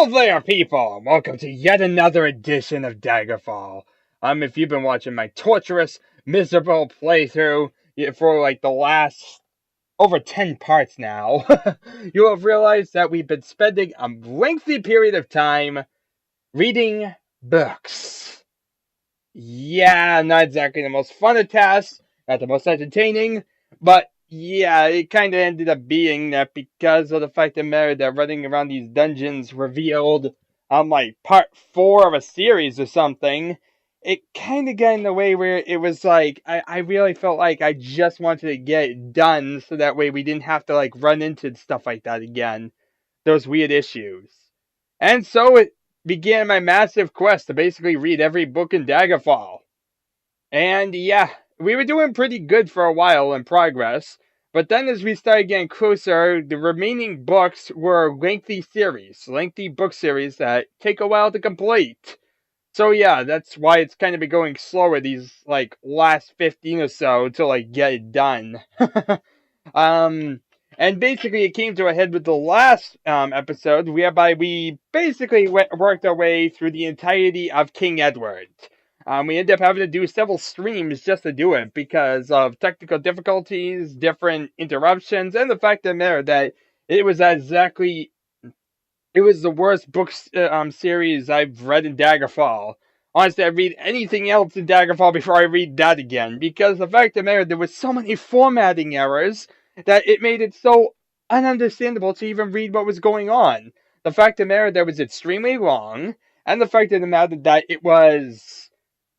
Hello there, people! Welcome to yet another edition of Daggerfall. If you've been watching my torturous, miserable playthrough for like the last over 10 parts now, you'll have realized that we've been spending a lengthy period of time reading books. Yeah, not exactly the most fun of tasks, not the most entertaining, but yeah, it kind of ended up being that because of the fact that running around these dungeons revealed like part 4 of a series or something. It kind of got in the way where it was like, I really felt like I just wanted to get it done so that way we didn't have to like run into stuff like that again. Those weird issues. And so it began my massive quest to basically read every book in Daggerfall. And yeah, we were doing pretty good for a while in progress, but then as we started getting closer, the remaining books were lengthy book series that take a while to complete. So yeah, that's why it's kind of been going slower these like last 15 or so to like get it done. And basically it came to a head with the last episode, whereby we basically worked our way through the entirety of King Edward. We ended up having to do several streams just to do it because of technical difficulties, different interruptions, and the fact of the matter that it was the worst book series I've read in Daggerfall. Honestly, I'd read anything else in Daggerfall before I read that again, because the fact of the matter, there was so many formatting errors that it made it so ununderstandable to even read what was going on. The fact of the matter, that was extremely long, and the fact of the matter that it was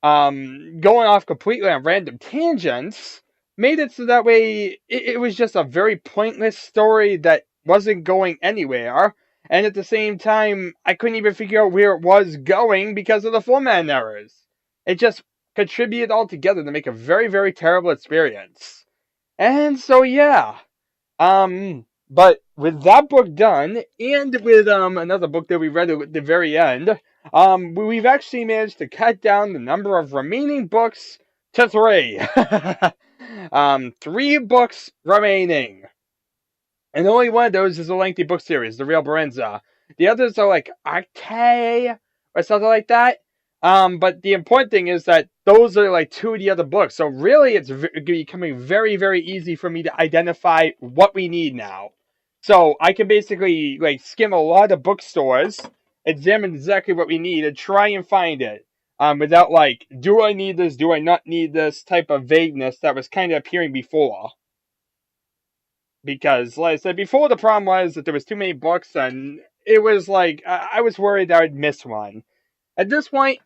going off completely on random tangents made it so that way it was just a very pointless story that wasn't going anywhere. And at the same time, I couldn't even figure out where it was going because of the formatting errors. It just contributed all together to make a very, very terrible experience. And so yeah, but with that book done, and with another book that we read at the very end, we've actually managed to cut down the number of remaining books to 3. 3 books remaining. And only one of those is a lengthy book series, the Real Barenziah. The others are like Arkay or something like that. But the important thing is that those are like 2 of the other books. So really it's becoming very, very easy for me to identify what we need now. So I can basically like skim a lot of bookstores, examine exactly what we need, and try and find it. Without like, do I need this, do I not need this type of vagueness that was kind of appearing before. Because, like I said before, the problem was that there was too many books, and it was like, I was worried that I'd miss one. At this point,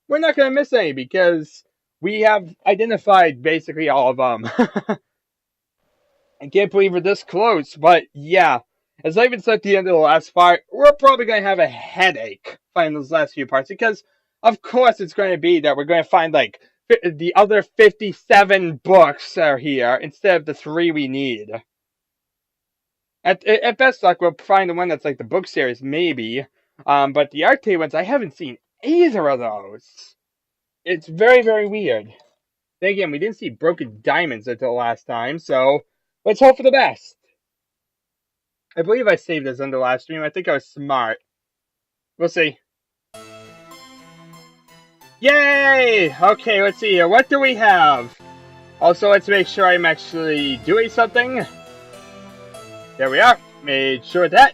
we're not going to miss any, because we have identified basically all of them. I can't believe we're this close, but yeah. As I even said at the end of the last part, we're probably going to have a headache finding those last few parts, because of course it's going to be that we're going to find like the other 57 books are here instead of the 3 we need. At best luck, we'll find the one that's like the book series, maybe. But the Arkay ones, I haven't seen either of those. It's very, very weird. Then again, we didn't see Broken Diamonds until last time, so let's hope for the best. I believe I saved this on the last stream. I think I was smart. We'll see. Yay! Okay, let's see here. What do we have? Also, let's make sure I'm actually doing something. There we are. Made sure of that.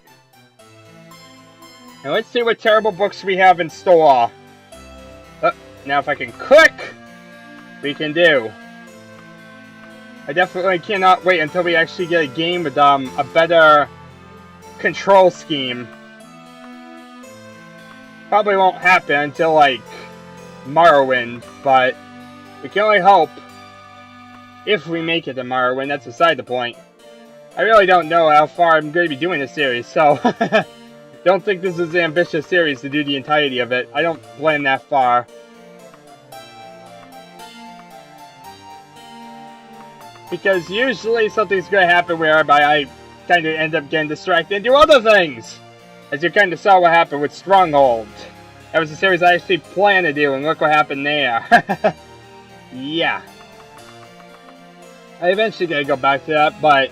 And let's see what terrible books we have in store. Now if I can click, we can do. I definitely cannot wait until we actually get a game with a better control scheme. Probably won't happen until like Morrowind, but we can only hope. If we make it to Morrowind, that's beside the point. I really don't know how far I'm going to be doing this series, so don't think this is an ambitious series to do the entirety of it. I don't plan that far. Because usually something's going to happen whereby I kind of end up getting distracted and do other things. As you kind of saw what happened with Stronghold. That was a series I actually planned to do, and look what happened there. Yeah. I eventually gotta go back to that, but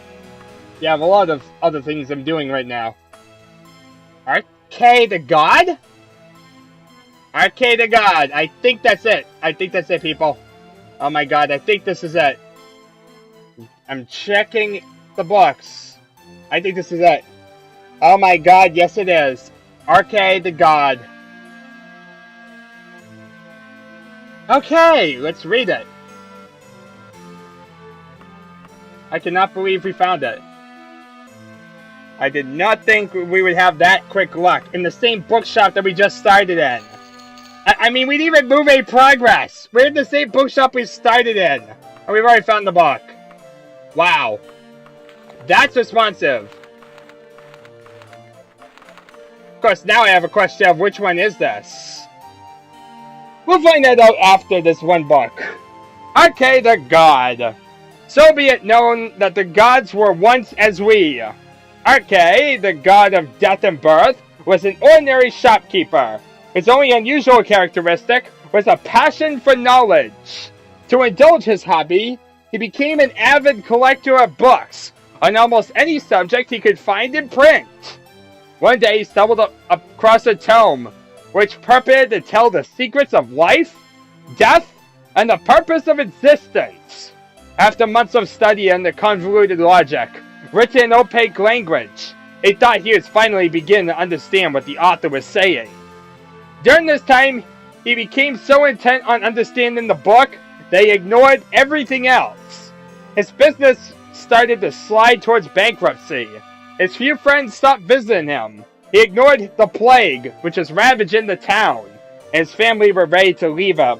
yeah, I have a lot of other things I'm doing right now. Arkay the God? Arkay the God. I think that's it. I think that's it, people. Oh my god, I think this is it. I'm checking the books. I think this is it. Oh my god, yes it is. Arkay the God. Okay, let's read it. I cannot believe we found it. I did not think we would have that quick luck in the same bookshop that we just started in. I mean, we didn't even move any progress. We're in the same bookshop we started in. And we've already found the book. Wow. That's responsive. Of course, now I have a question of which one is this? We'll find that out after this one book. Arkay the God. So be it known that the gods were once as we. Arkay, the god of death and birth, was an ordinary shopkeeper. His only unusual characteristic was a passion for knowledge. To indulge his hobby, he became an avid collector of books on almost any subject he could find in print. One day he stumbled across a tome which purported to tell the secrets of life, death, and the purpose of existence. After months of study and the convoluted logic, written in opaque language, he thought he was finally beginning to understand what the author was saying. During this time, he became so intent on understanding the book that he ignored everything else. His business started to slide towards bankruptcy. His few friends stopped visiting him. He ignored the plague, which was ravaging the town, and his family were ready to leave him.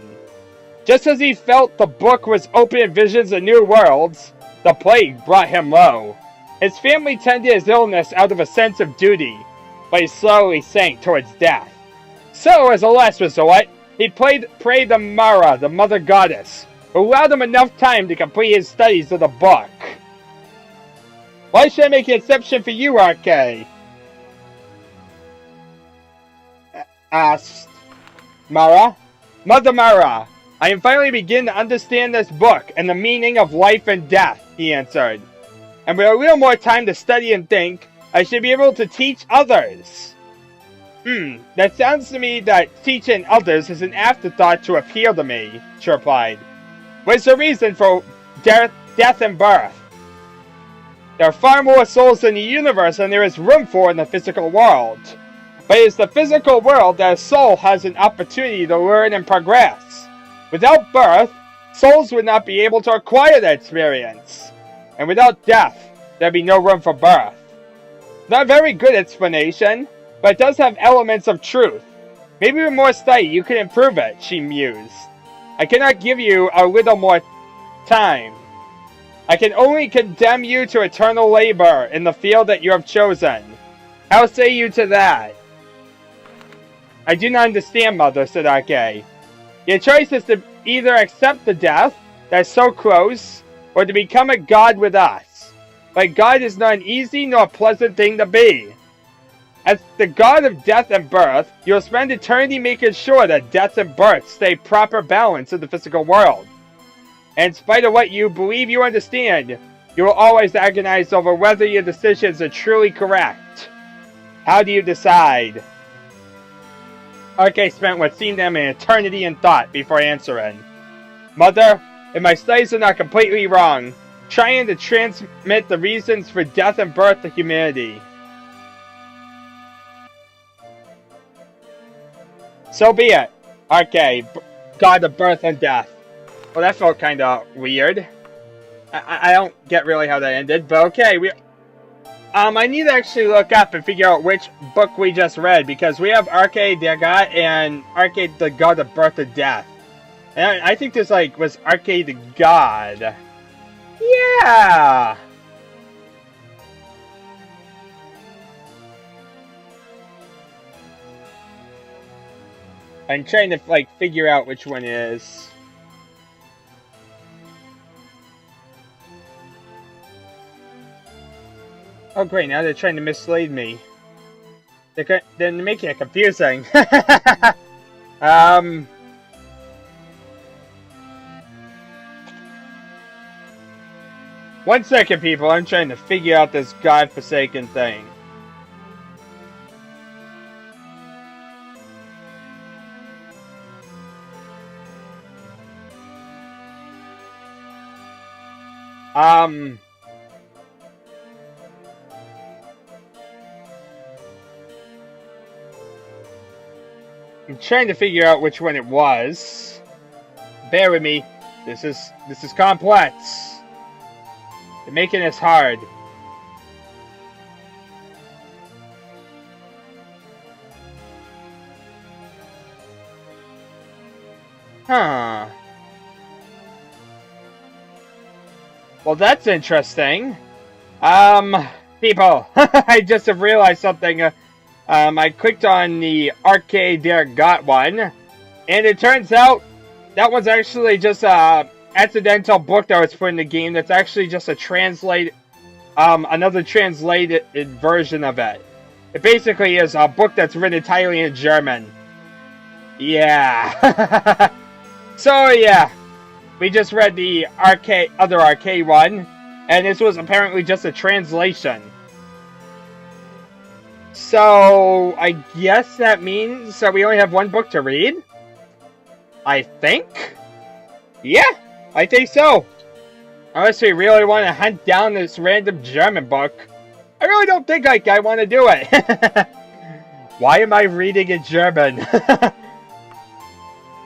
Just as he felt the book was opening visions of new worlds, the plague brought him low. His family tended his illness out of a sense of duty, but he slowly sank towards death. So, as a last resort, he prayed to Mara, the mother goddess, who allowed him enough time to complete his studies of the book. Why should I make an exception for you, Arkay? Asked Mara. Mother Mara, I am finally beginning to understand this book and the meaning of life and death, he answered. And with a little more time to study and think, I should be able to teach others. That sounds to me that teaching others is an afterthought to appeal to me, she replied. What's the reason for death and birth? There are far more souls in the universe than there is room for in the physical world. But it's the physical world that a soul has an opportunity to learn and progress. Without birth, souls would not be able to acquire that experience. And without death, there'd be no room for birth. Not a very good explanation, but it does have elements of truth. Maybe with more study you can improve it, she mused. I cannot give you a little more time. I can only condemn you to eternal labor in the field that you have chosen. How say you to that? I do not understand, Mother, said Arkay. Your choice is to either accept the death that is so close, or to become a god with us. But God is not an easy nor pleasant thing to be. As the god of death and birth, you will spend eternity making sure that death and birth stay proper balance in the physical world. And in spite of what you believe you understand, you will always agonize over whether your decisions are truly correct. How do you decide? Arkay spent what seemed to him an eternity in thought before answering. Mother, if my studies are not completely wrong, trying to transmit the reasons for death and birth to humanity. So be it, Arkay, god of birth and death. Well, that felt kind of weird. I don't get really how that ended, but okay. I need to actually look up and figure out which book we just read, because we have Arkay the God and Arkay the God of birth and death. And I think this, was Arkay the God. Yeah! I'm trying to, figure out which one it is. Oh great, now they're trying to mislead me. They're making it confusing. One second, people. I'm trying to figure out this godforsaken thing. I'm trying to figure out which one it was. Bear with me. This is complex. They're making this hard. Huh. Well, that's interesting. People, I just have realized something. I clicked on the Arkay the God one, and it turns out that one's actually just a accidental book that was put in the game. That's actually just a another translated version of it. It basically is a book that's written entirely in German. Yeah. So yeah, we just read the other Arkay one, and this was apparently just a translation. So I guess that means that we only have one book to read? I think? Yeah, I think so. Unless we really want to hunt down this random German book. I really don't think I want to do it. Why am I reading in German?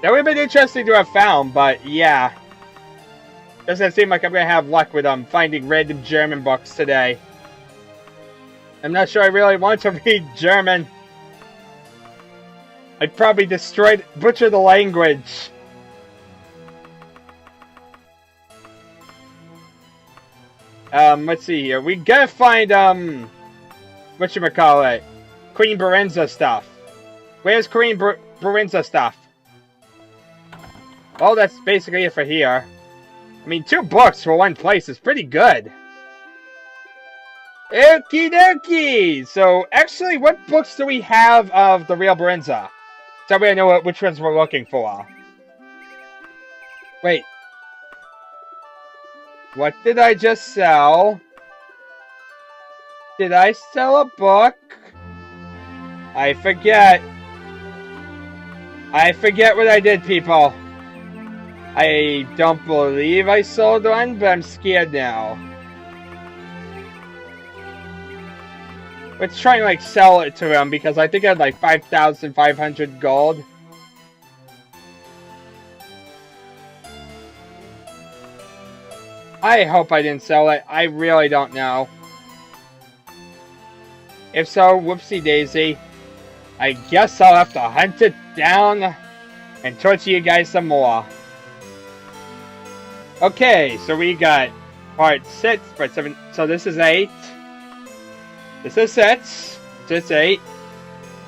That would have been interesting to have found, but yeah. Doesn't seem like I'm going to have luck with finding random German books today. I'm not sure I really want to read German. I'd probably butcher the language. Let's see here. We gotta find, whatchamacallit? Queen Barenziah stuff. Where's Queen Barenziah stuff? Well, that's basically it for here. I mean, 2 books for one place is pretty good. Okie dokie! So, actually, what books do we have of the Real Barenziah? So we know which ones we're looking for. Wait. What did I just sell? Did I sell a book? I forget. I forget what I did, people. I don't believe I sold one, but I'm scared now. Let's try and like sell it to him because I think I had like 5,500 gold. I hope I didn't sell it. I really don't know. If so, whoopsie daisy. I guess I'll have to hunt it down and torture you guys some more. Okay, so we got part 6, part 7. So this is 8. This is 6. This 8.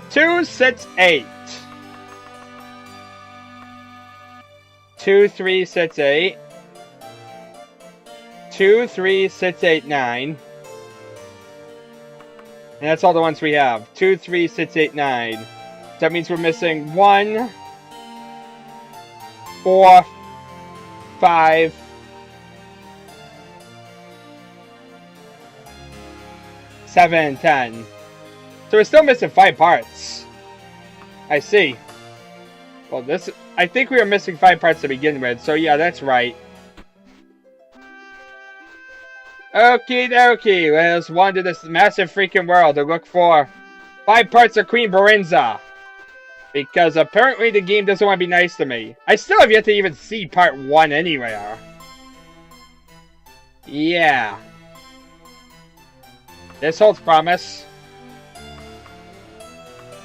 2, 6, 8. 2, 3, 6, 8. 2, 3, 6, 8, 9. And that's all the ones we have. 2, 3, 6, 8, 9. So that means we're missing 1, 4, 5, 7, 10. So we're still missing 5 parts. I see. Well, I think we were missing 5 parts to begin with, so yeah, that's right. Okie dokie, let's wander this massive freaking world to look for 5 parts of Queen Barenziah. Because apparently the game doesn't want to be nice to me. I still have yet to even see part 1 anywhere. Yeah. This holds promise.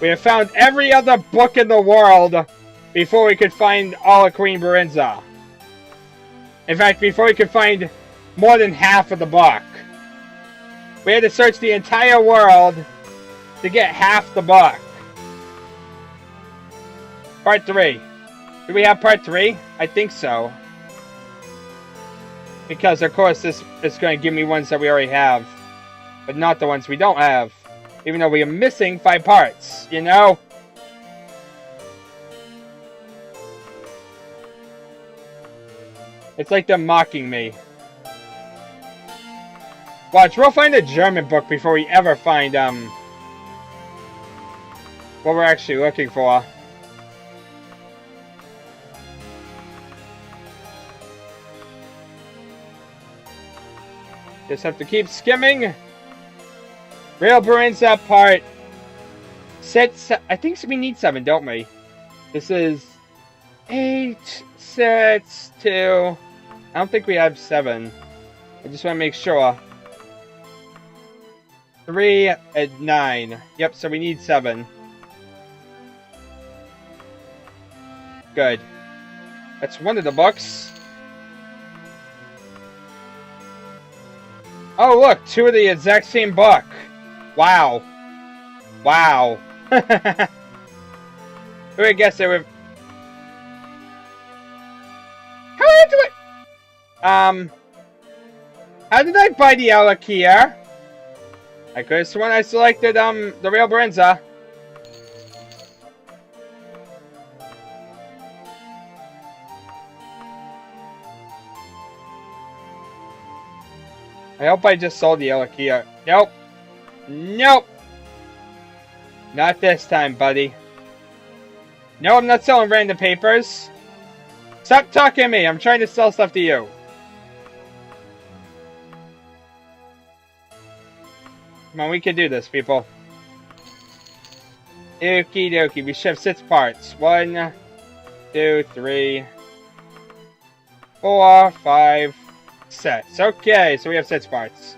We have found every other book in the world before we could find all of Queen Barenziah. In fact, before we could find more than half of the book. We had to search the entire world to get half the book. Part 3. Do we have part 3? I think so. Because, of course, this is going to give me ones that we already have. But not the ones we don't have. Even though we are missing 5 parts, you know? It's like they're mocking me. Watch, we'll find a German book before we ever find, what we're actually looking for. Just have to keep skimming. Real Barenziah part 6. I think we need 7, don't we? This is 8, 6, 2. I don't think we have 7. I just want to make sure. 3 and 9. Yep, so we need 7. Good. That's one of the books. Oh, look, 2 of the exact same book. Wow. Wow. Who would guess it would... How did I... How did I buy the Alec here? I could have sworn I selected, the Real Barenziah. I hope I just sold the Alec here. Nope. Nope. Not this time, buddy. No, I'm not selling random papers. Stop talking to me. I'm trying to sell stuff to you. Come on, we can do this, people. Okie dokie. We should have 6 parts. 1, 2, 3, 4, 5, 6. Okay, so we have 6 parts.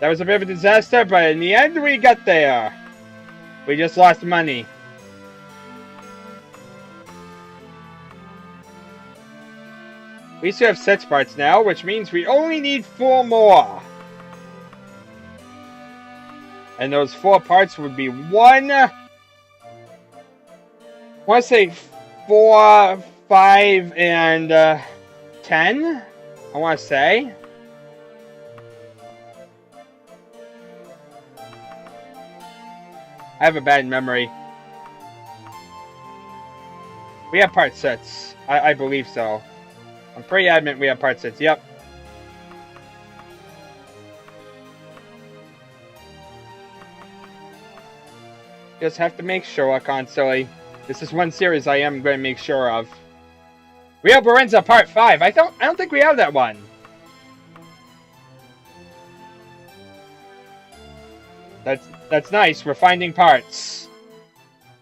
That was a bit of a disaster, but in the end we got there. We just lost money. We still have 6 parts now, which means we only need 4 more. And those 4 parts would be 1... I want to say 4, 5, and 10? I want to say. I have a bad memory. We have part 6. I believe so. I'm pretty adamant we have part 6. Yep. Just have to make sure constantly. This is one series I am going to make sure of. Real Barenziah Part 5. I don't think we have that one. That's nice. We're finding parts.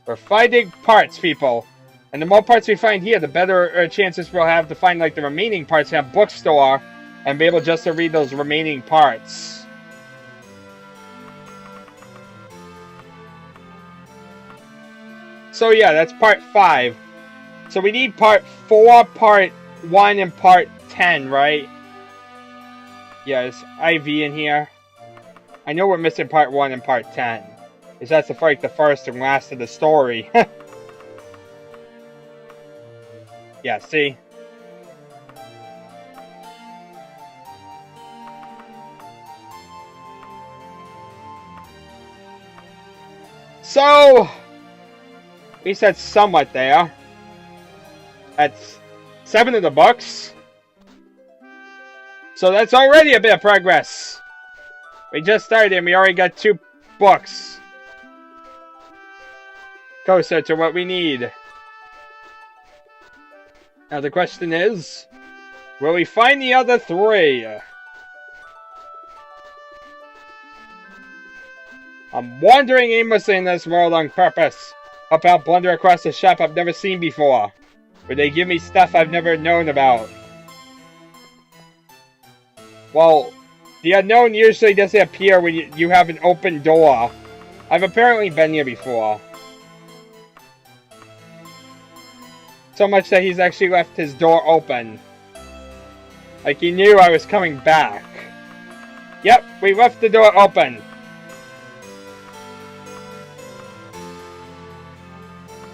We're finding parts, people. And the more parts we find here, the better chances we'll have to find like the remaining parts in a bookstore and be able just to read those remaining parts. So yeah, that's part 5. So we need part 4, part 1, and part 10, right? Yeah, there's IV in here. I know we're missing part 1 and part 10. Because that's like the first and last of the story. Yeah, see? So, we said somewhat there. That's 7 of the books. So that's already a bit of progress. We just started and we already got 2 books. Closer to what we need. Now the question is, will we find the other 3? I'm wandering aimlessly in this world on purpose. Up out blunder across a shop I've never seen before. Where they give me stuff I've never known about. Well, the unknown usually doesn't appear when you have an open door. I've apparently been here before. So much that he's actually left his door open. Like he knew I was coming back. Yep, we left the door open.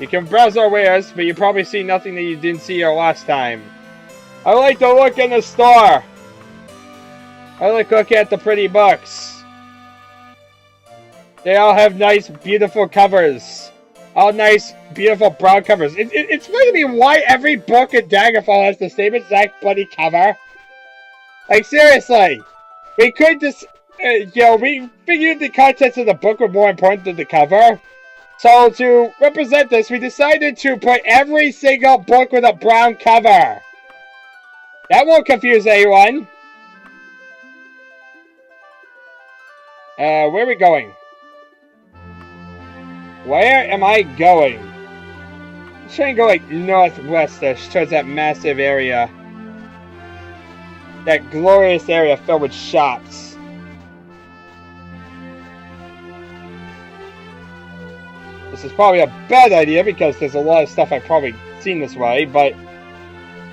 You can browse our wares, but you probably see nothing that you didn't see here last time. I like to look in the store. I like looking at the pretty books. They all have nice, beautiful covers. All nice, beautiful brown covers. It's funny to me why every book in Daggerfall has the same exact bloody cover. Like, seriously. We could just, we figured the contents of the book were more important than the cover. So, to represent this, we decided to put every single book with a brown cover. That won't confuse anyone. Where are we going? Where am I going? I'm trying to go like northwestish towards that massive area. That glorious area filled with shops. This is probably a bad idea because there's a lot of stuff I've probably seen this way, but...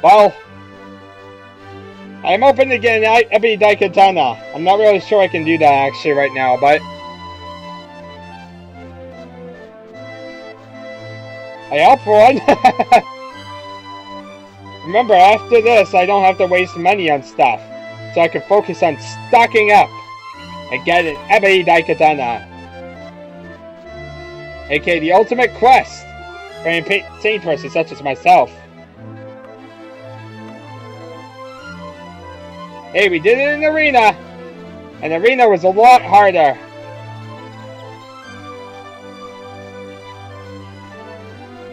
Well... I'm open to getting Ebony Daikatana. I'm not really sure I can do that actually right now, but... I hope for one. Remember, after this, I don't have to waste money on stuff. So I can focus on stocking up and get an Ebony Daikatana. aka the ultimate quest for an insane person such as myself. Hey, we did it in arena! And arena was a lot harder.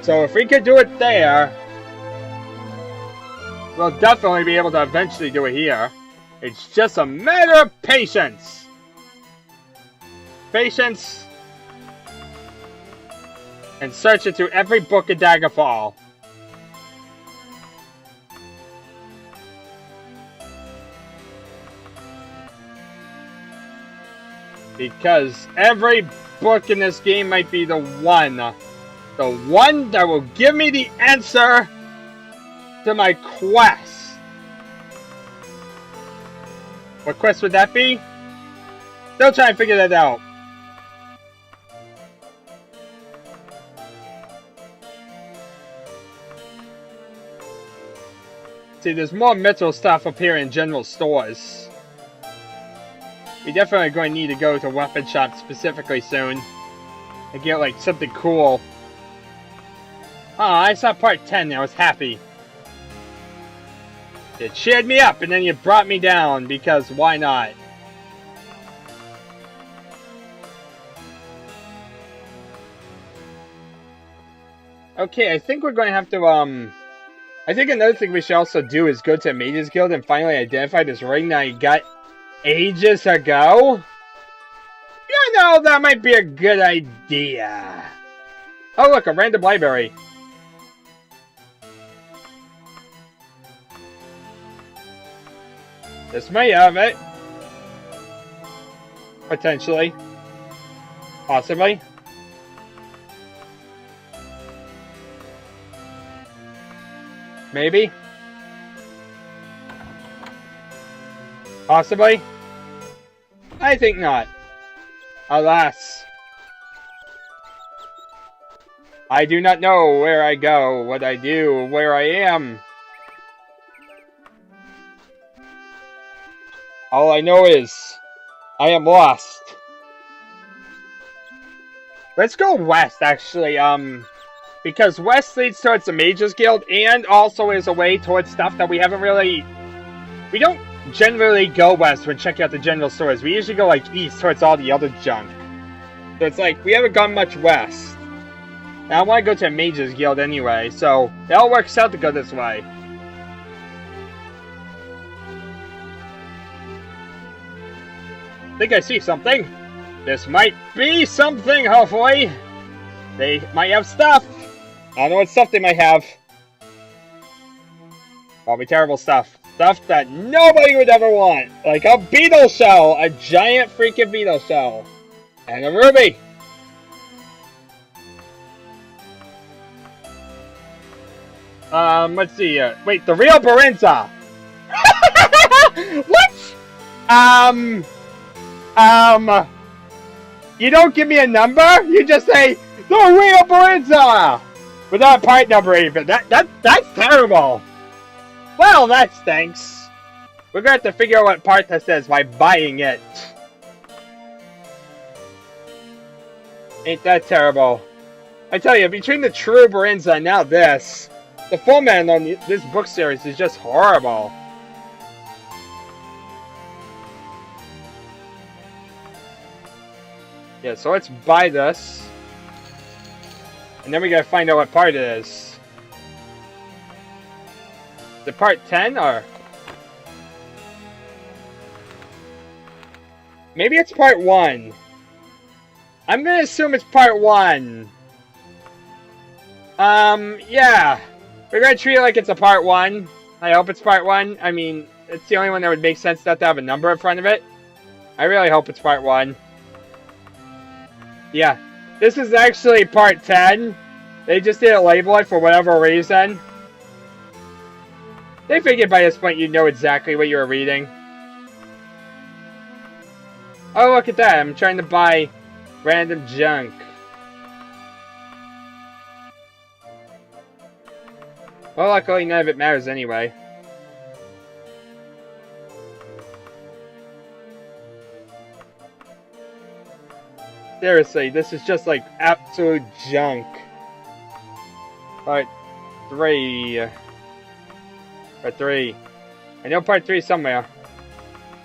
So if we could do it there, we'll definitely be able to eventually do it here. It's just a matter of patience. Patience. And search into every book of Daggerfall. Because every book in this game might be the one that will give me the answer to my quest. What quest would that be? Still trying to figure that out. See, there's more metal stuff up here in general stores. We definitely going to need to go to weapon shop specifically soon. And get like something cool. Oh, I saw part 10 and I was happy. It cheered me up and then you brought me down because why not? Okay, I think we're going to have to, I think another thing we should also do is go to Mages Guild and finally identify this ring that I got ages ago. You know, that might be a good idea. Oh look, a random library. This may have it. Potentially. Possibly. Maybe. Possibly. I think not. Alas. I do not know where I go, what I do, where I am. All I know is, I am lost. Let's go west, actually, because west leads towards the Mages Guild, and also is a way towards stuff that we haven't really... We don't generally go west when checking out the general stores. We usually go, like, east towards all the other junk. So it's like, we haven't gone much west. And I want to go to a Mages Guild anyway, so it all works out to go this way. I think I see something. This might be something, hopefully. They might have stuff. I don't know what stuff they might have. Probably terrible stuff. Stuff that nobody would ever want. Like a beetle shell. A giant freaking beetle shell. And a ruby. Let's see. Wait, the Real Barenziah. What? You don't give me a number? You just say, the Real Barenziah! Without a part number even. That's terrible. Well, that stinks. We're gonna have to figure out what part that says by buying it. Ain't that terrible. I tell you, between the true Barenziah and now this, the format on this book series is just horrible. Yeah, so let's buy this. And then we gotta find out what part it is. Is it part 10 or? Maybe it's part 1. I'm gonna assume it's part 1. Yeah. We're gonna treat it like it's a part 1. I hope it's part 1. I mean, it's the only one that would make sense not to have a number in front of it. I really hope it's part 1. Yeah. This is actually part 10. They just didn't label it for whatever reason. They figured by this point you'd know exactly what you were reading. Oh, look at that. I'm trying to buy random junk. Well, luckily none of it matters anyway. Seriously, this is just like absolute junk. Part 3. Part 3. I know part 3 somewhere.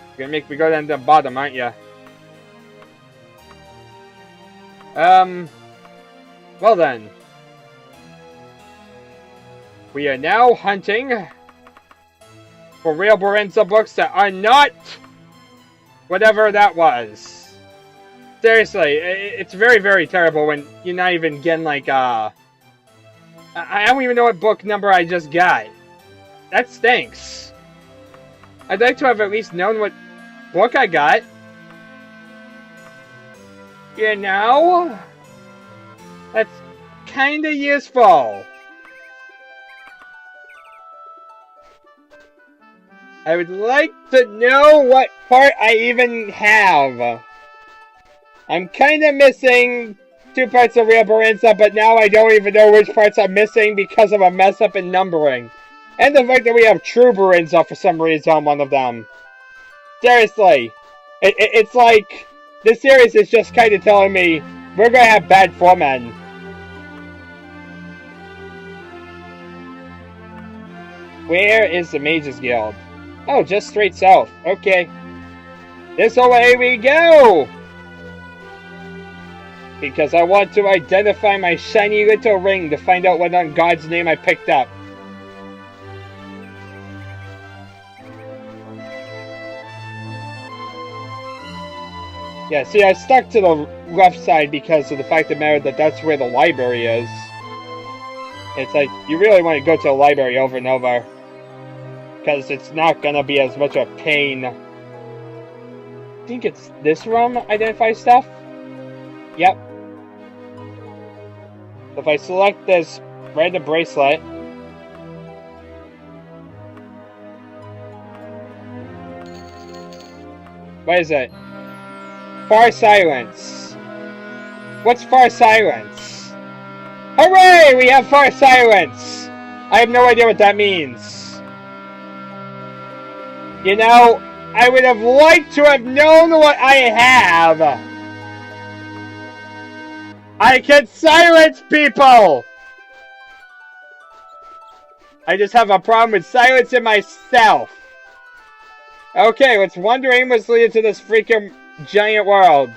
You're gonna make me go down to the bottom, aren't you? Well then. We are now hunting for Real Barenziah books that are not whatever that was. Seriously, it's very, very terrible when you're not even getting like, I don't even know what book number I just got. That stinks. I'd like to have at least known what book I got. You know? That's kinda useful. I would like to know what part I even have. I'm kinda missing 2 parts of Real Barenziah, but now I don't even know which parts I'm missing because of a mess up in numbering. And the fact that we have True Barenziah for some reason on one of them. Seriously. It's like, this series is just kinda telling me, we're gonna have bad foremen. Where is the Mages Guild? Oh, just straight south. Okay. This way we go! Because I want to identify my shiny little ring to find out what on God's name I picked up. Yeah, see, I stuck to the left side because of the fact of the matter that that's where the library is. It's like, you really want to go to the library over and over. Because it's not going to be as much a pain. I think it's this room, identify stuff? Yep. So if I select this random bracelet... What is it? Far Silence. What's Far Silence? Hooray! We have Far Silence! I have no idea what that means. You know, I would have liked to have known what I have. I can silence people! I just have a problem with silencing myself. Okay, let's wander aimlessly into this freaking giant world.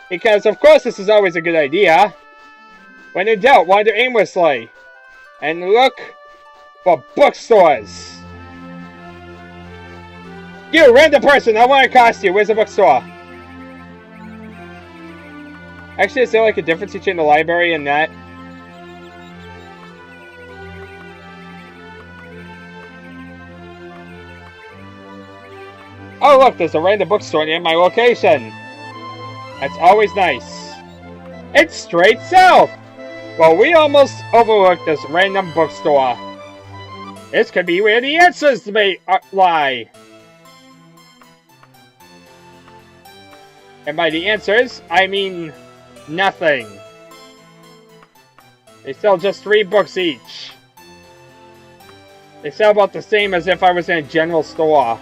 Because, of course, this is always a good idea. When in doubt, wander aimlessly. And look for bookstores. You, random person, I want to accost you. Where's the bookstore? Actually, is there like a difference between the library and that? Oh, look, there's a random bookstore near my location. That's always nice. It's straight south. Well, we almost overlooked this random bookstore. This could be where the answers may lie. And by the answers, I mean nothing. They sell just 3 books each. They sell about the same as if I was in a general store.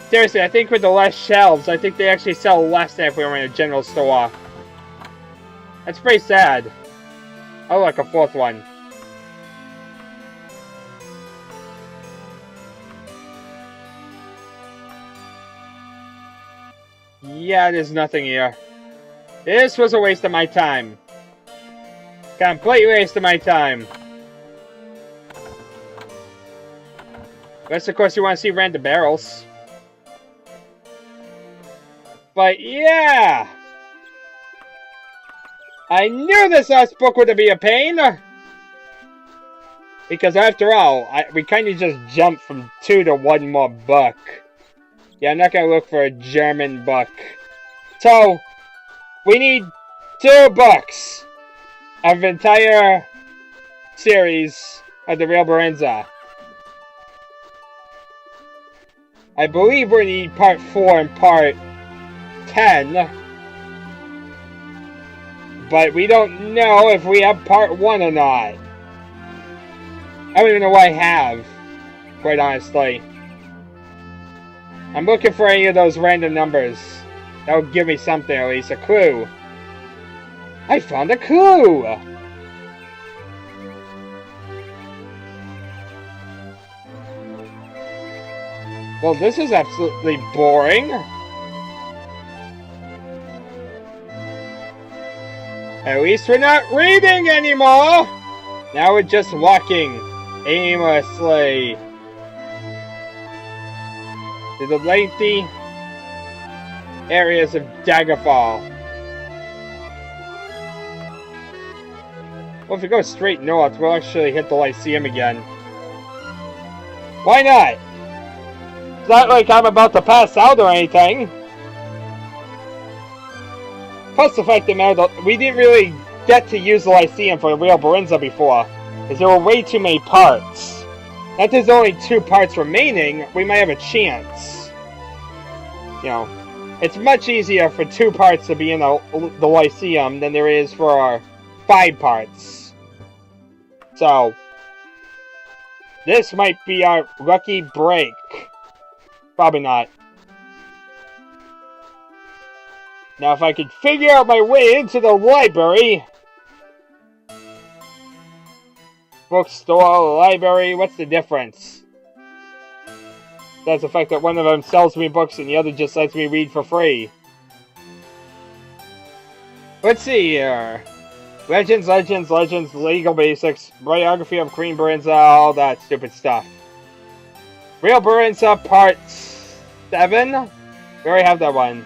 Seriously, I think with the less shelves, I think they actually sell less than if we were in a general store. That's pretty sad. Oh, look, a 4th one. Yeah, there's nothing here. This was a waste of my time. Complete waste of my time. Unless, of course, you want to see random barrels. But, yeah! I knew this last book would be a pain! Because, after all, we kind of just jumped from 2 to 1 more book. Yeah, I'm not going to look for a German book. So, we need 2 books of the entire series of the Real Barenziah. I believe we need part 4 and part 10. But we don't know if we have part 1 or not. I don't even know what I have, quite honestly. I'm looking for any of those random numbers. That would give me something, at least. A clue. I found a clue! Well, this is absolutely boring. At least we're not reading anymore! Now we're just walking aimlessly through the lengthy areas of Daggerfall. Well, if we go straight north, we'll actually hit the Lyceum again. Why not? It's not like I'm about to pass out or anything. Plus the fact that we didn't really get to use the Lyceum for Real Barenziah before, because there were way too many parts. Now that there's only 2 parts remaining, we might have a chance. You know, it's much easier for 2 parts to be in the Lyceum than there is for 5 parts. So, this might be our lucky break. Probably not. Now, if I could figure out my way into the library... Bookstore, library, what's the difference? That's the fact that one of them sells me books and the other just lets me read for free. Let's see here. Legends, legal basics, biography of Queen Barenziah, all that stupid stuff. Real Barenziah Part 7? We already have that one.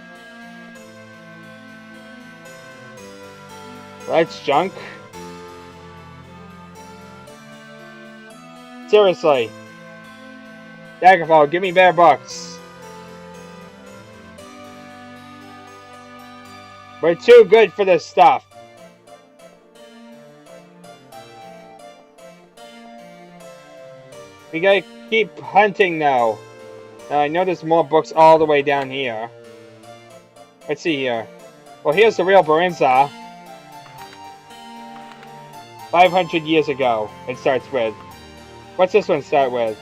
That's junk. Seriously. Daggerfall, give me better books. We're too good for this stuff. We gotta keep hunting now. Now I know there's more books all the way down here. Let's see here. Well, here's the Real Barenziah. 500 years ago, it starts with. What's this one start with?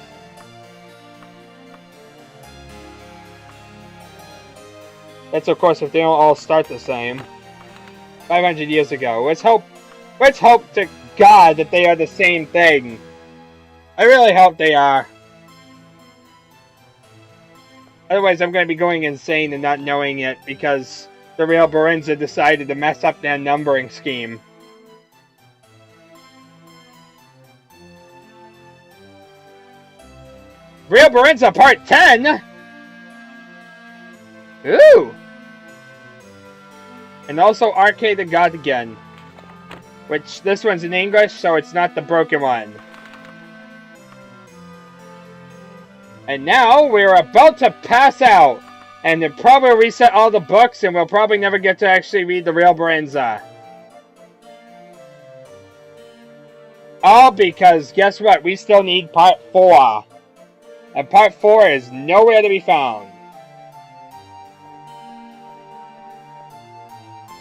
That's of course if they don't all start the same. 500 years ago. Let's hope to God that they are the same thing. I really hope they are. Otherwise I'm going to be going insane and not knowing it because the Real Barenziah decided to mess up their numbering scheme. Real Barenziah Part 10? Ooh! And also Arkay the God again. Which, this one's in English, so it's not the broken one. And now, we're about to pass out. And they'll probably reset all the books, and we'll probably never get to actually read the Real Barenziah. All because, guess what? We still need Part 4. And Part 4 is nowhere to be found.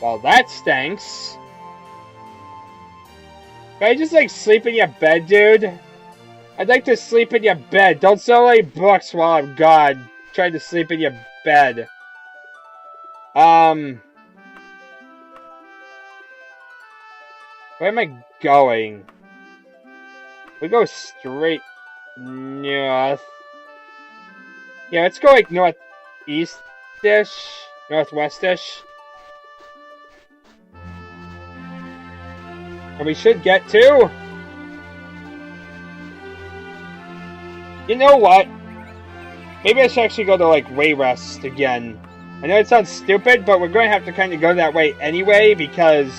Well, that stinks. Can I just, like, sleep in your bed, dude? I'd like to sleep in your bed. Don't sell any books while I'm gone. Trying to sleep in your bed. Where am I going? We go straight north. Yeah, let's go like northeast-ish, northwest-ish. And we should get to... You know what? Maybe I should actually go to, like, Wayrest again. I know it sounds stupid, but we're going to have to kind of go that way anyway, because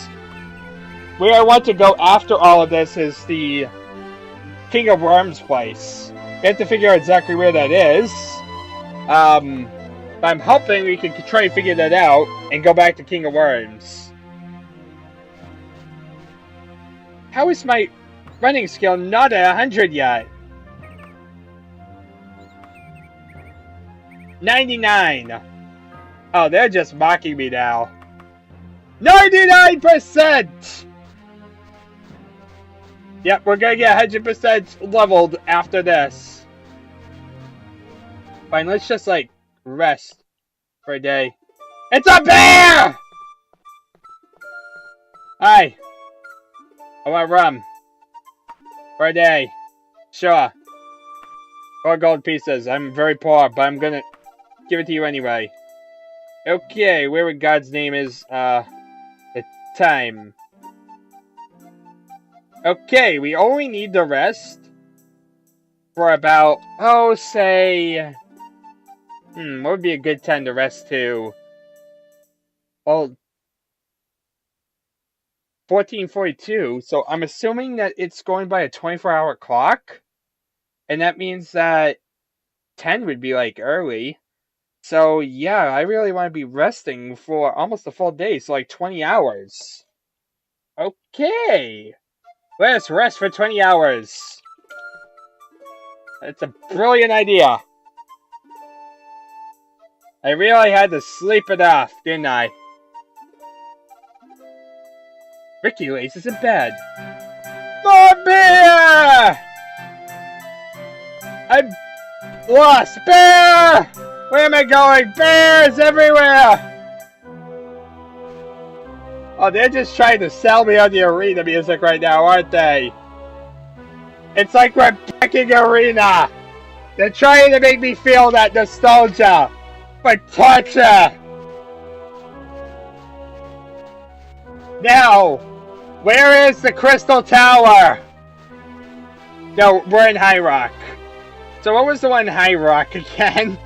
where I want to go after all of this is the King of Worms place. We have to figure out exactly where that is. But I'm hoping we can try to figure that out and go back to King of Worms. How is my running skill not at 100 yet? 99. Oh, they're just mocking me now. 99%! Yep, we're gonna get 100% leveled after this. Fine, let's just, like, rest for a day. It's a bear! Hi. I want rum. For a day. Sure. 4 gold pieces. I'm very poor, but I'm gonna give it to you anyway. Okay, where in God's name is, the time? Okay, we only need the rest for about, oh, say, what would be a good time to rest to? Well, 14:42, so I'm assuming that it's going by a 24-hour clock, and that means that 10 would be, like, early. So, yeah, I really want to be resting for almost a full day, so, like, 20 hours. Okay! Let's rest for 20 hours. That's a brilliant idea. I really had to sleep it off, didn't I? Ricky Lace is in bed. More beer! I'm lost. Bear! Where am I going? Bears everywhere! Oh, they're just trying to sell me on the arena music right now, aren't they? It's like we're back in arena. They're trying to make me feel that nostalgia. But torture! Now, where is the Crystal Tower? No, we're in High Rock. So what was the one in High Rock again?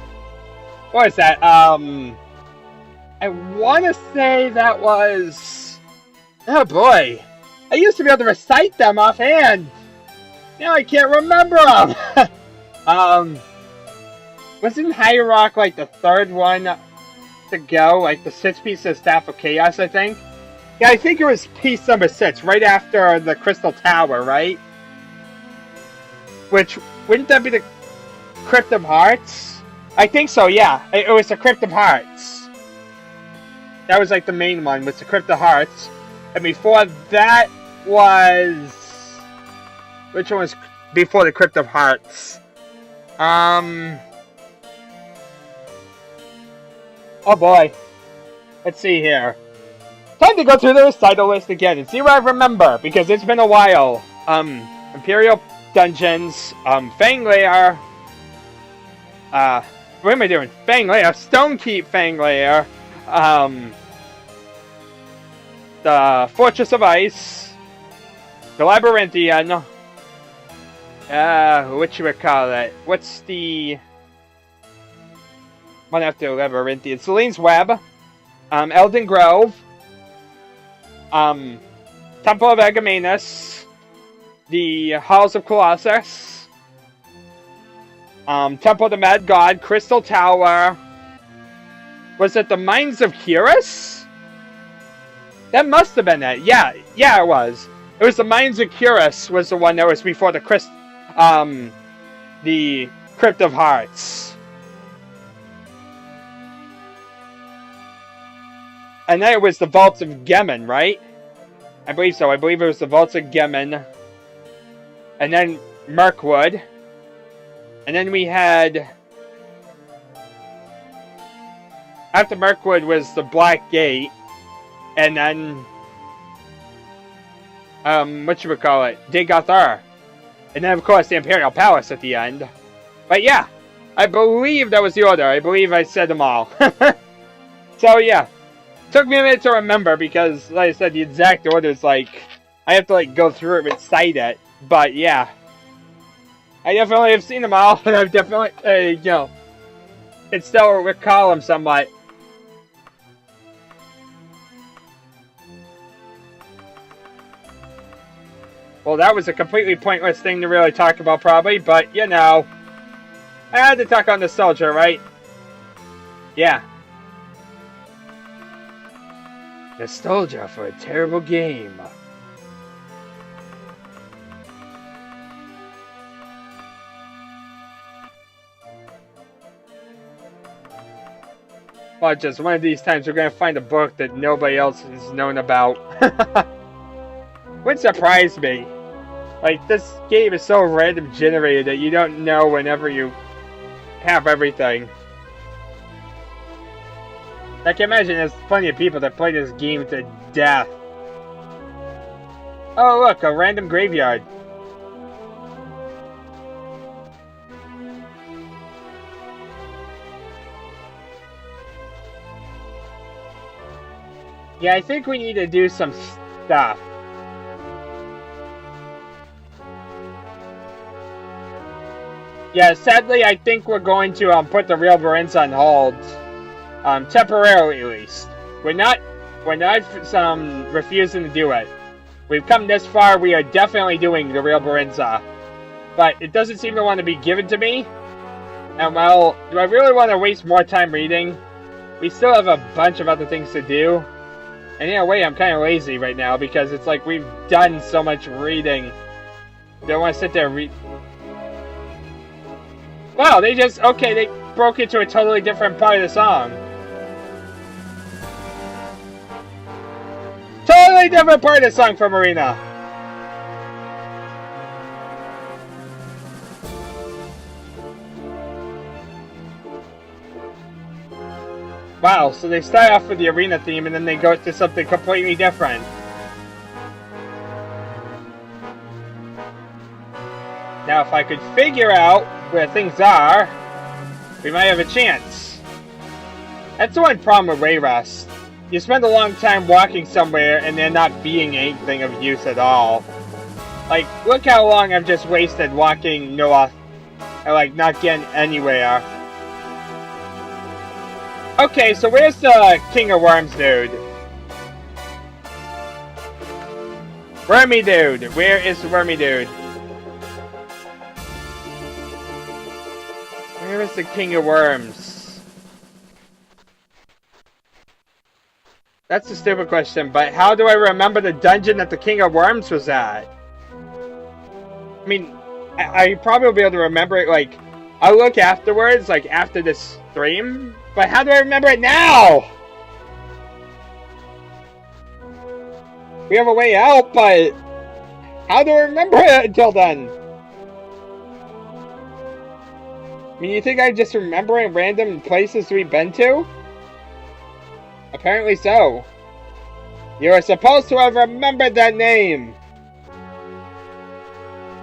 What is that? I want to say that was... Oh boy. I used to be able to recite them offhand. Now I can't remember them. Wasn't High Rock like the third one to go? Like the 6 pieces Staff of Chaos, I think? Yeah, I think it was piece number 6, right after the Crystal Tower, right? Which, wouldn't that be the Crypt of Hearts? I think so, yeah. It was the Crypt of Hearts. That was like the main one, was the Crypt of Hearts. And before that was... Which one was before the Crypt of Hearts? Oh boy. Let's see here. Time to go through the recital list again and see what I remember, because it's been a while. Imperial Dungeons, Fanglair, what am I doing? Fanglair, Stonekeep Fanglair, the Fortress of Ice, the Labyrinthian, what should we call it? What's the one after Labyrinthian? Celine's Web, Elden Grove, Temple of Agamemnus, the Halls of Colossus, Temple of the Mad God, Crystal Tower. Was it the Mines of Curus? That must have been it. Yeah, it was. It was the Mines of Curus was the one that was before the the Crypt of Hearts. And then it was the Vaults of Gemen, right? I believe so. I believe it was the Vaults of Gemen. And then Mirkwood. And then we had... After Mirkwood was the Black Gate. And then... what should we call it? Daggerfall. And then, of course, the Imperial Palace at the end. But yeah, I believe that was the order. I believe I said them all. So yeah. Took me a minute to remember because, like I said, the exact order is like... I have to, like, go through it and recite it. But yeah. I definitely have seen them all, and I've definitely, you know, can still recall them somewhat. Well, that was a completely pointless thing to really talk about, probably, but, you know, I had to talk on nostalgia, right? Yeah. Nostalgia for a terrible game. Well, just one of these times we're gonna find a book that nobody else has known about. Wouldn't surprise me. Like, this game is so random generated that you don't know whenever you have everything. I can imagine there's plenty of people that play this game to death. Oh look, a random graveyard. Yeah, I think we need to do some stuff. Yeah, sadly, I think we're going to put the Real Barenziah on hold, temporarily at least. We're not refusing to do it. We've come this far. We are definitely doing the Real Barenziah, but it doesn't seem to want to be given to me. And well, do I really want to waste more time reading? We still have a bunch of other things to do. And in a way, I'm kind of lazy right now because it's like we've done so much reading. Don't want to sit there and read. Wow, they broke into a totally different part of the song. Totally different part of the song from Marina. Wow, so they start off with the arena theme and then they go to something completely different. Now, if I could figure out where things are, we might have a chance. That's the one problem with Wayrest. You spend a long time walking somewhere and there not being anything of use at all. Like, look how long I've just wasted walking north and, like, not getting anywhere. Okay, so where's the King of Worms dude? Wormy dude! Where is the Wormy dude? Where is the King of Worms? That's a stupid question, but how do I remember the dungeon that the King of Worms was at? I mean, I probably will be able to remember it, like, I'll look afterwards, like, after this stream, but how do I remember it now? We have a way out, but how do I remember it until then? I mean, you think I'm just remembering random places we've been to? Apparently so. You are supposed to have remembered that name.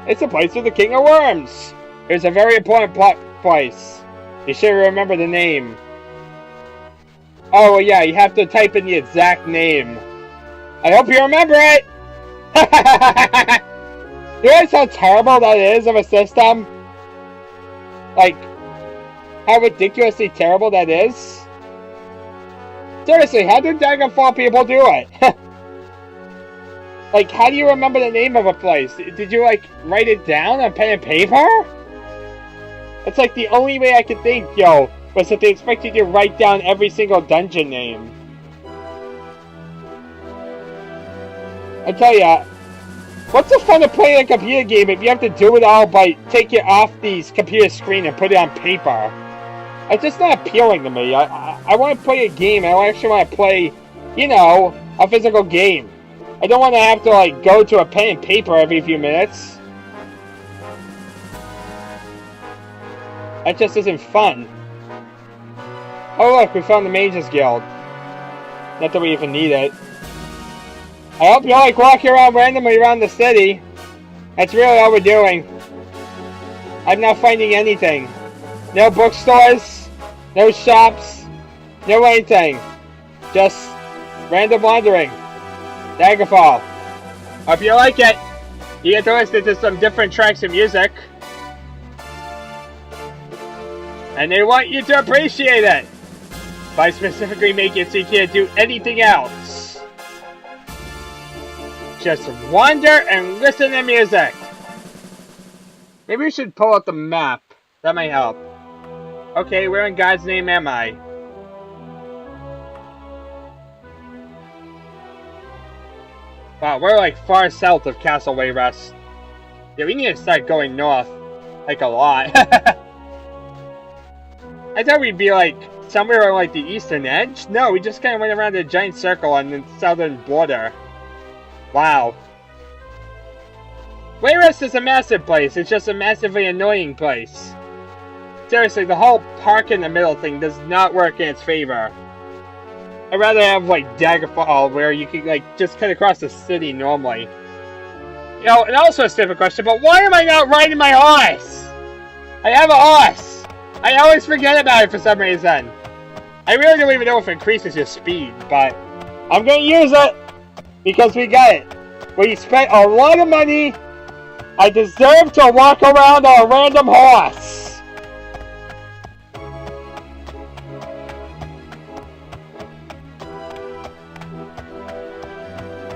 It's the place of the King of Worms. It's a very important plot place. You should remember the name. Oh, well, yeah, you have to type in the exact name. I hope you remember it! You realize how terrible that is of a system? Like, how ridiculously terrible that is? Seriously, how do Daggerfall people do it? Like, how do you remember the name of a place? Did you, like, write it down on pen and paper? It's like the only way I could think, yo, was that they expected you to write down every single dungeon name. I tell ya, what's the fun of playing a computer game if you have to do it all by taking it off the computer screen and put it on paper? It's just not appealing to me. I want to play a game. I actually want to play, you know, a physical game. I don't want to have to, like, go to a pen and paper every few minutes. That just isn't fun. Oh look, we found the Mages Guild. Not that we even need it. I hope you're, like, walking around randomly around the city. That's really all we're doing. I'm not finding anything. No bookstores, no shops, no anything. Just random wandering. Daggerfall. Hope you like it. You get to listen to some different tracks of music. And they want you to appreciate it by specifically making it so you can't do anything else. Just wander and listen to music. Maybe we should pull out the map. That might help. Okay, where in God's name am I? Wow, we're like far south of Castle Wayrest. Yeah, we need to start going north. Like a lot. I thought we'd be like somewhere on like the eastern edge. No, we just kind of went around a giant circle on the southern border. Wow. Wayrest is a massive place. It's just a massively annoying place. Seriously, the whole park in the middle thing does not work in its favor. I'd rather have like Daggerfall where you can like just cut across the city normally. You know, and also a stupid question, but why am I not riding my horse? I have a horse! I always forget about it for some reason. I really don't even know if it increases your speed, but I'm gonna use it because we got it. We spent a lot of money. I deserve to walk around on a random horse.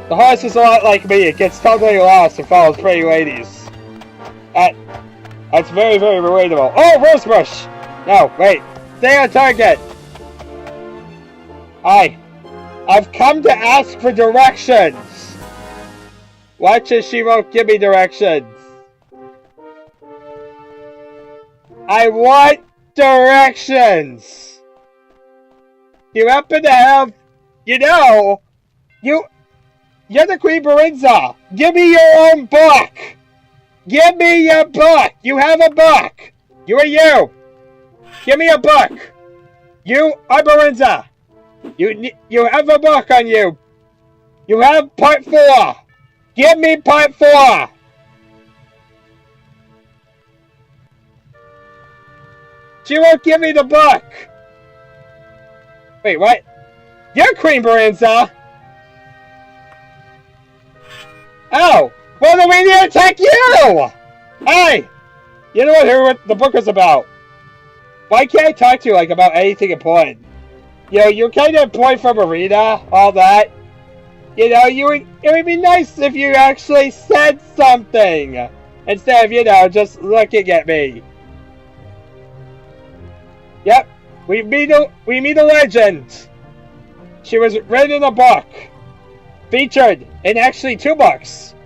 The horse is a lot like me. It gets totally lost and follows pretty ladies. That's very, very relatable. Oh, rosebush! No, wait. Stay on target. Hi. I've come to ask for directions. Watch as she won't give me directions. I want directions. You happen to have, you know, you're the Queen Barenziah. Give me your own book. Give me your book. You have a book. You are you. Give me a book. You are Barenziah. You have a book on you. You have part 4. Give me part 4! She won't give me the book! Wait, what? You're Queen Barenziah! Oh! Well, then we need to attack you! Hey! You know what the book was about. Why can't I talk to you, like, about anything important? You know, you're kind of employed from Arena, all that. You know, it would be nice if you actually said something instead of, you know, just looking at me. Yep, we meet a legend. She was written in a book, featured in actually 2 books,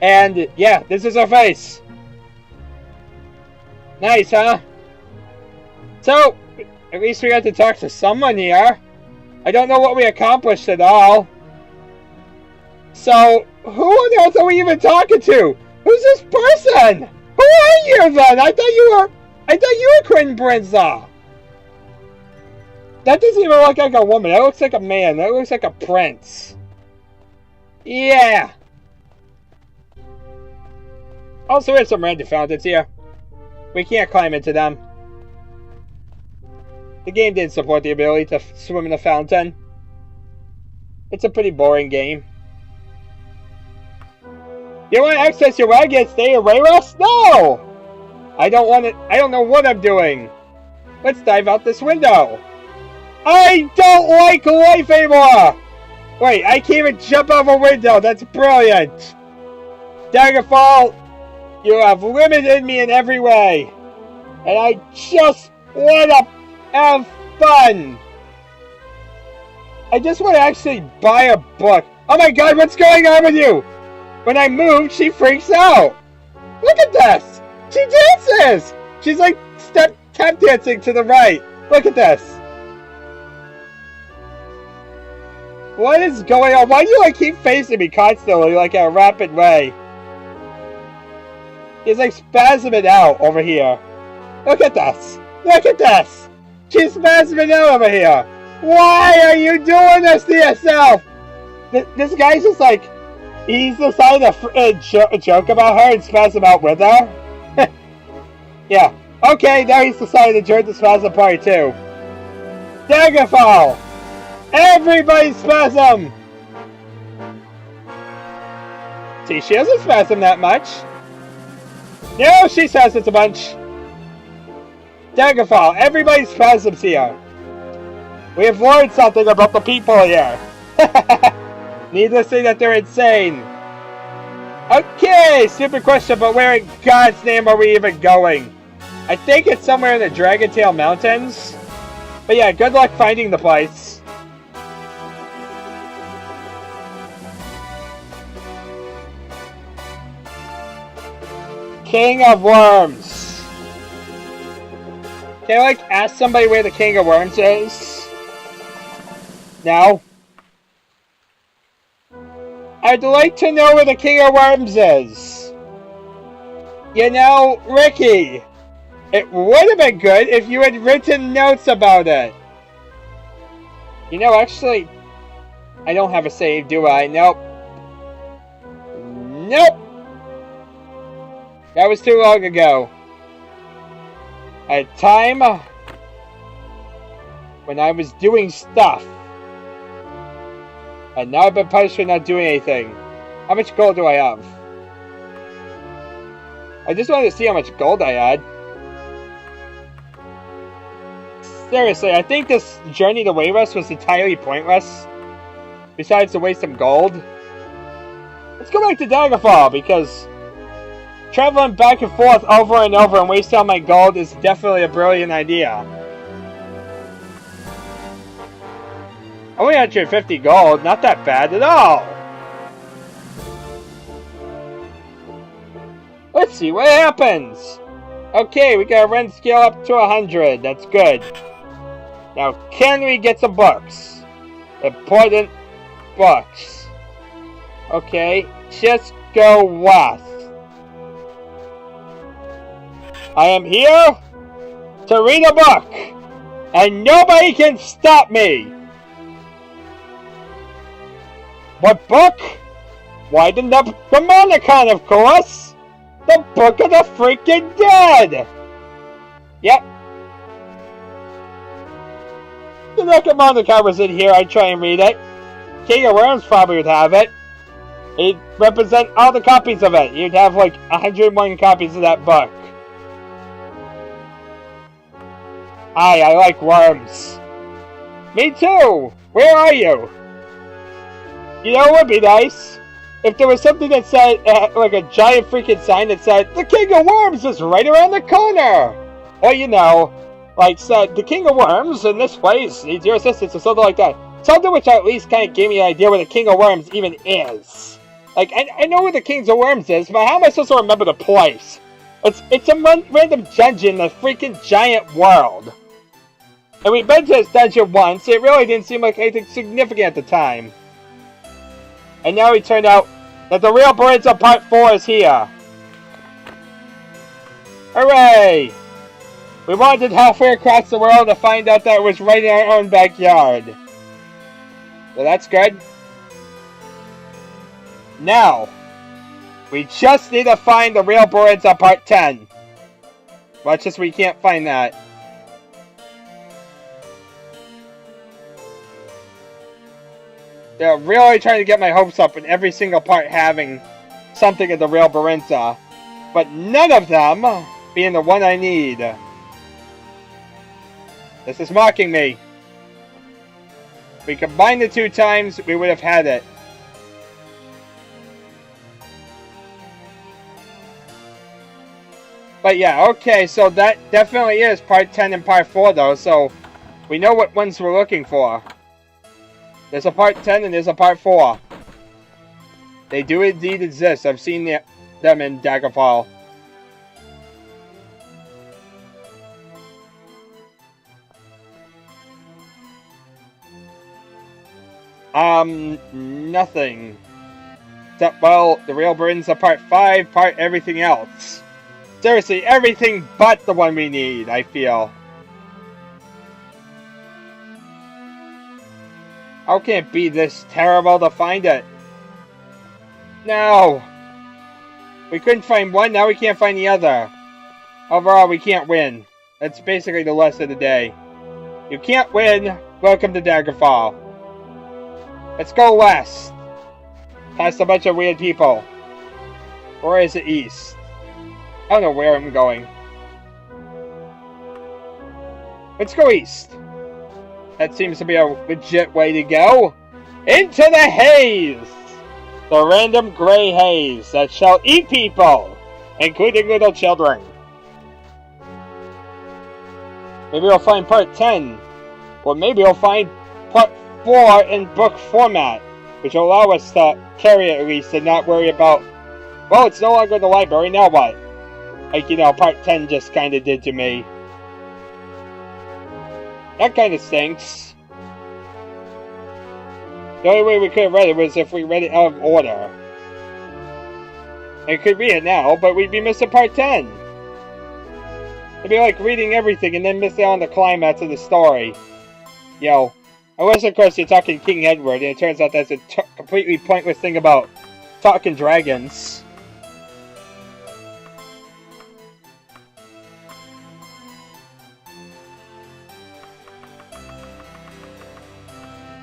and yeah, this is her face. Nice, huh? So, at least we got to talk to someone here. I don't know what we accomplished at all. So, who on earth are we even talking to? Who's this person? Who are you then? I thought you were Queen Barenziah. That doesn't even look like a woman. That looks like a man. That looks like a prince. Yeah. Also, there's some random fountains here. We can't climb into them. The game didn't support the ability to swim in a fountain. It's a pretty boring game. You want to access your wagon and stay in Wayrest? No! I don't want it. I don't know what I'm doing. Let's dive out this window. I don't like life anymore! Wait, I can't even jump out of a window. That's brilliant. Daggerfall, you have limited me in every way. And I just want to have fun. I just want to actually buy a book. Oh my god, what's going on with you? When I move, she freaks out. Look at this. She dances. She's like tap dancing to the right. Look at this. What is going on? Why do you like keep facing me constantly like in a rapid way? He's like spasming out over here. Look at this. Look at this. She's spasming out over here. Why are you doing this to yourself? This guy's just like, he's decided to joke about her and spasm out with her? Yeah. Okay, now he's decided to join the spasm party too. Daggerfall! Everybody spasm! See, she doesn't spasm that much. No, she spasms a bunch. Daggerfall, everybody's presence here. We have learned something about the people here. Needless to say that they're insane. Okay, stupid question, but where in God's name are we even going? I think it's somewhere in the Dragontail Mountains. But yeah, good luck finding the place. King of Worms. Can I, like, ask somebody where the King of Worms is? No? I'd like to know where the King of Worms is. You know, Ricky, it would have been good if you had written notes about it. You know, actually, I don't have a save, do I? Nope. Nope. That was too long ago. At a time when I was doing stuff. And now I've been punished for not doing anything. How much gold do I have? I just wanted to see how much gold I had. Seriously, I think this journey to Wayrest was entirely pointless. Besides to waste some gold. Let's go back to Daggerfall, because traveling back and forth over and over and wasting all my gold is definitely a brilliant idea. Only 150 gold, not that bad at all. Let's see what happens. Okay, we got a rend scale up to 100. That's good. Now, can we get some books? Important books. Okay, just go west. I am here to read a book, and nobody can stop me. What book? Why, the Necronomicon, of course. The Book of the Freaking Dead. Yep. The Necronomicon was in here. I'd try and read it. King of Worms probably would have it. He'd represent all the copies of it. You'd have like 101 copies of that book. Hi, I like worms. Me too! Where are you? You know what would be nice? If there was something that said, like a giant freaking sign that said, the King of Worms is right around the corner! Or, you know, like said, the King of Worms in this place needs your assistance or something like that. Something which at least kind of gave me an idea where the King of Worms even is. Like, I know where the King of Worms is, but how am I supposed to remember the place? It's a random dungeon in a freaking giant world. And we've been to this dungeon once, it really didn't seem like anything significant at the time. And now it turned out that the Real Barenziah Part 4 is here. Hooray! We wandered halfway across the world to find out that it was right in our own backyard. So that's good. Now, we just need to find the Real Barenziah Part 10. Well, it's just we can't find that. They're really trying to get my hopes up in every single part having something of the Real Barenziah. But none of them being the one I need. This is mocking me. If we combined the two times, we would have had it. But yeah, okay, so that definitely is Part 10 and Part 4 though, so we know what ones we're looking for. There's a Part 10 and there's a Part 4. They do indeed exist. I've seen them in Daggerfall. Nothing. Except, well, the Real Barenziah Part 5, Part everything else. Seriously, everything but the one we need, I feel. How can it be this terrible to find it? No! We couldn't find one, now we can't find the other. Overall, we can't win. That's basically the lesson of the day. You can't win, welcome to Daggerfall. Let's go west. Past a bunch of weird people. Or is it east? I don't know where I'm going. Let's go east. That seems to be a legit way to go. Into the haze! The random gray haze that shall eat people, including little children. Maybe we'll find part 10. Or maybe we'll find part 4 in book format, which will allow us to carry it at least and not worry about, well, it's no longer in the library, now what? Like, you know, part 10 just kind of did to me. That kind of stinks. The only way we could have read it was if we read it out of order. I could read it now, but we'd be missing part 10. It'd be like reading everything and then missing out on the climax of the story. Yo, unless of course you're talking King Edward, and it turns out that's a completely pointless thing about talking dragons.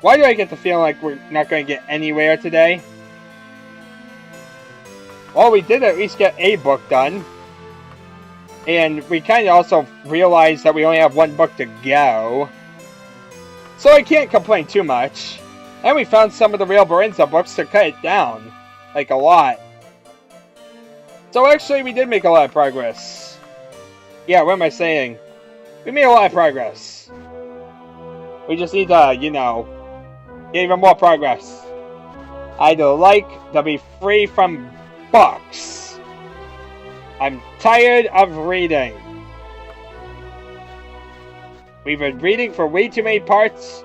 Why do I get the feeling like we're not going to get anywhere today? Well, we did at least get a book done. And we kind of also realized that we only have one book to go. So I can't complain too much. And we found some of the Real Barenziah books to cut it down. Like a lot. So actually we did make a lot of progress. Yeah, what am I saying? We made a lot of progress. We just need to, you know, get even more progress. I'd like to be free from books. I'm tired of reading. We've been reading for way too many parts,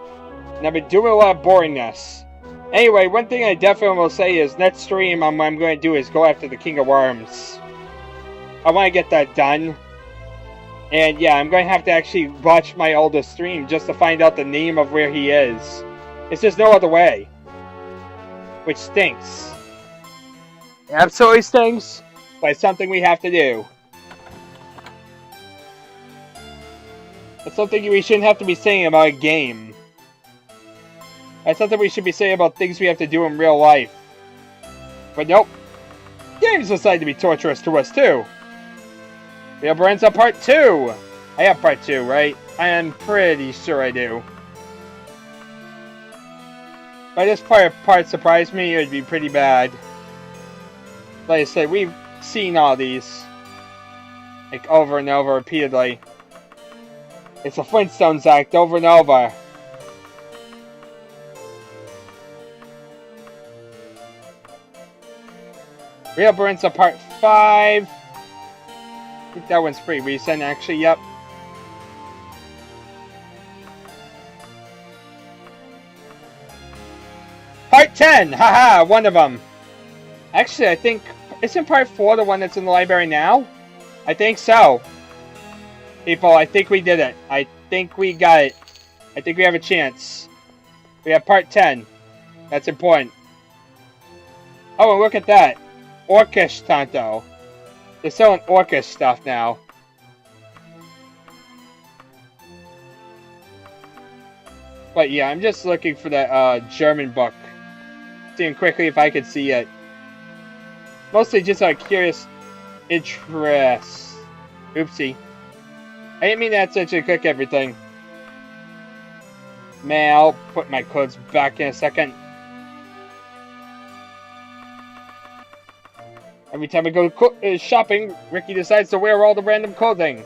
and I've been doing a lot of boringness. Anyway, one thing I definitely will say is next stream what I'm going to do is go after the King of Worms. I want to get that done. And yeah, I'm going to have to actually watch my oldest stream just to find out the name of where he is. It's just no other way. Which stinks. It absolutely stinks, but it's something we have to do. It's something we shouldn't have to be saying about a game. That's something we should be saying about things we have to do in real life. But nope. Games decide to be torturous to us too. Real Barenziah Part 2! I have Part 2, right? I am pretty sure I do. By this part surprised me, it would be pretty bad. Like I said, we've seen all these. Like, over and over, repeatedly. It's a Flintstones act, over and over. Real Barenziah Part 5. I think that one's pretty recent, actually, yep. Part 10! Haha, one of them. Actually, I think... Isn't Part 4 the one that's in the library now? I think so. People, I think we did it. I think we got it. I think we have a chance. We have Part 10. That's important. Oh, and look at that. Orcish Tanto. They're selling Orcish stuff now. But yeah, I'm just looking for that German book. Seeing quickly if I could see it. Mostly just out of curious interest. Oopsie. I didn't mean to essentially click everything. Man, I'll put my clothes back in a second. Every time I go shopping, Ricky decides to wear all the random clothing.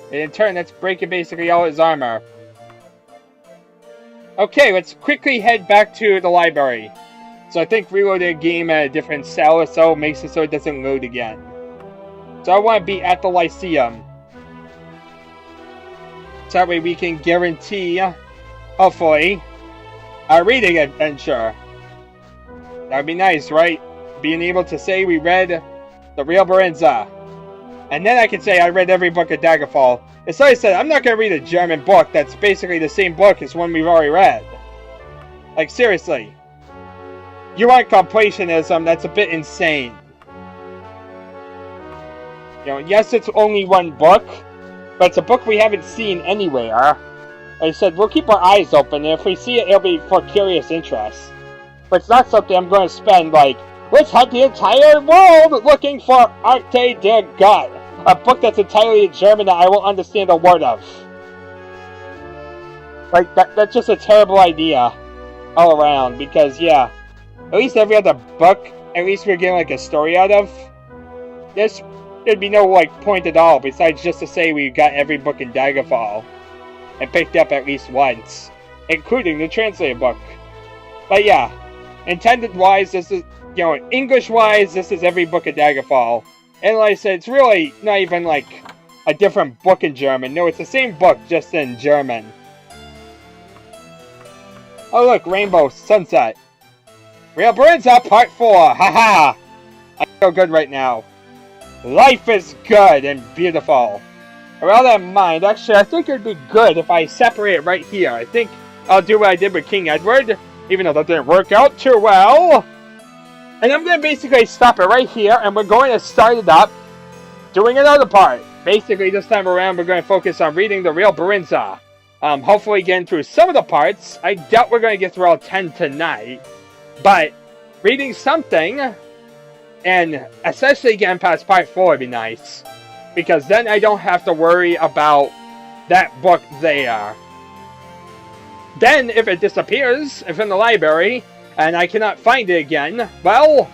And in turn, that's breaking basically all his armor. Okay, let's quickly head back to the library. So I think reloading a game at a different cell or so makes it so it doesn't load again. So I want to be at the Lyceum. So that way we can guarantee, hopefully, a reading adventure. That would be nice, right? Being able to say we read the Real Barenziah. And then I can say I read every book of Daggerfall. As I said, I'm not going to read a German book that's basically the same book as one we've already read. Like, seriously. You want completionism, that's a bit insane. You know, yes, it's only one book, but it's a book we haven't seen anywhere. Like I said, we'll keep our eyes open, and if we see it, it'll be for curious interest. But it's not something I'm going to spend, like, let's hunt the entire world looking for Arkay the God, a book that's entirely in German that I won't understand a word of. Like, that's just a terrible idea all around, because, yeah, at least every other book, at least we're getting, like, a story out of. There'd be no, like, point at all, besides just to say we got every book in Daggerfall, and picked up at least once, including the translated book. But yeah, intended-wise, this is, you know, English-wise, this is every book of Daggerfall. And like I said, it's really not even, like, a different book in German. No, it's the same book, just in German. Oh look, Rainbow Sunset. Real Barenziah Part 4, haha! I feel good right now. Life is good and beautiful. With all that in mind, actually, I think it'd be good if I separate it right here. I think I'll do what I did with King Edward, even though that didn't work out too well. And I'm going to basically stop it right here, and we're going to start it up doing another part. Basically, this time around, we're going to focus on reading the Real Barenziah. Hopefully getting through some of the parts. I doubt we're going to get through all 10 tonight. But reading something, and especially getting past Part 4 would be nice. Because then I don't have to worry about that book there. Then, if it disappears, if in the library, and I cannot find it again, well,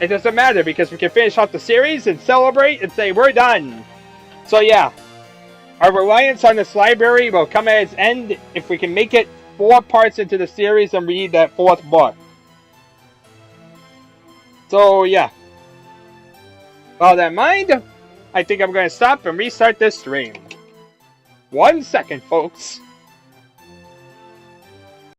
it doesn't matter, because we can finish off the series and celebrate and say we're done. So yeah, our reliance on this library will come at its end if we can make it 4 parts into the series and read that 4th book. So yeah. With all that in mind, I think I'm going to stop and restart this stream. 1 second, folks.